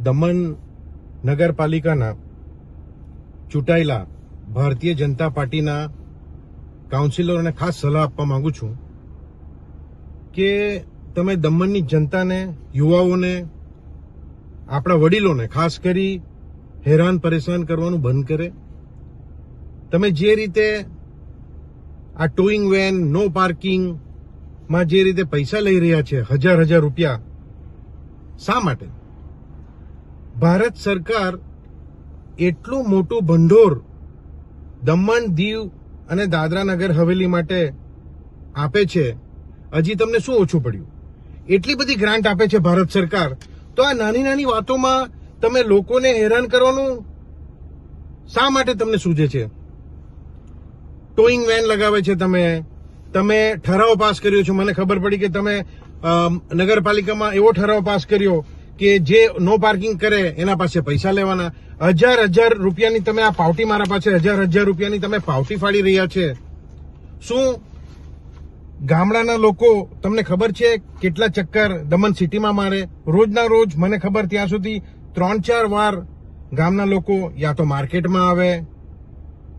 દમણ નગરપાલિકાના ચૂંટાયેલા ભારતીય જનતા પાર્ટીના કાઉન્સિલરોને ખાસ સલાહ આપવા માંગુ છું કે તમે દમણની જનતાને, યુવાઓને, આપણા વડીલોને ખાસ કરી હેરાન પરેશાન કરવાનું બંધ કરે. તમે જે રીતે આ ટોઈંગ વેન, નો પાર્કિંગમાં જે રીતે પૈસા લઈ રહ્યા છે, હજાર રૂપિયા, શા માટે? ભારત સરકાર એટલું મોટું ભંડોળ દમણ, દીવ અને દાદરા નગર હવેલી માટે આપે છે. હજી તમને શું ઓછું પડ્યું? એટલી બધી ગ્રાન્ટ આપે છે ભારત સરકાર, તો આ નાની નાની વાતોમાં તમે લોકોને હેરાન કરવાનું શા માટે તમને સૂઝે છે? ટોઈંગ વેન લગાવે છે, તમે ઠરાવ પાસ કર્યો છે. મને ખબર પડી કે તમે નગરપાલિકામાં એવો ઠરાવ પાસ કર્યો કે જે નો પાર્કિંગ કરે એના પાસે પૈસા લેવાના. હજાર રૂપિયાની તમે આ પાવટી, મારા પાસે હજાર રૂપિયાની તમે પાવટી ફાડી રહ્યા છે. શું ગામડાના લોકો, તમને ખબર છે કેટલા ચક્કર દમણ સિટીમાં મારે? રોજના રોજ મને ખબર ત્યાં સુધી 3-4 વાર ગામના લોકો યા તો માર્કેટમાં આવે,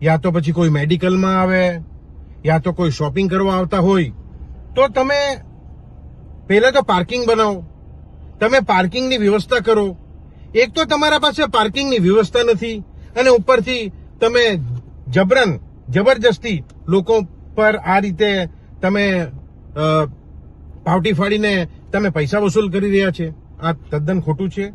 યા તો પછી કોઈ મેડિકલમાં આવે, યા તો કોઈ શોપિંગ કરવા આવતા હોય. તો તમે પહેલા તો પાર્કિંગ બનાવો, તમે પાર્કિંગની વ્યવસ્થા કરો. એક તો તમારા પાસે પાર્કિંગની વ્યવસ્થા નથી અને ઉપરથી તમે જબરજસ્તી લોકો પર આ રીતે તમે પાવટી ફાડીને તમે પૈસા વસૂલ કરી રહ્યા છે. આ તદ્દન ખોટું છે.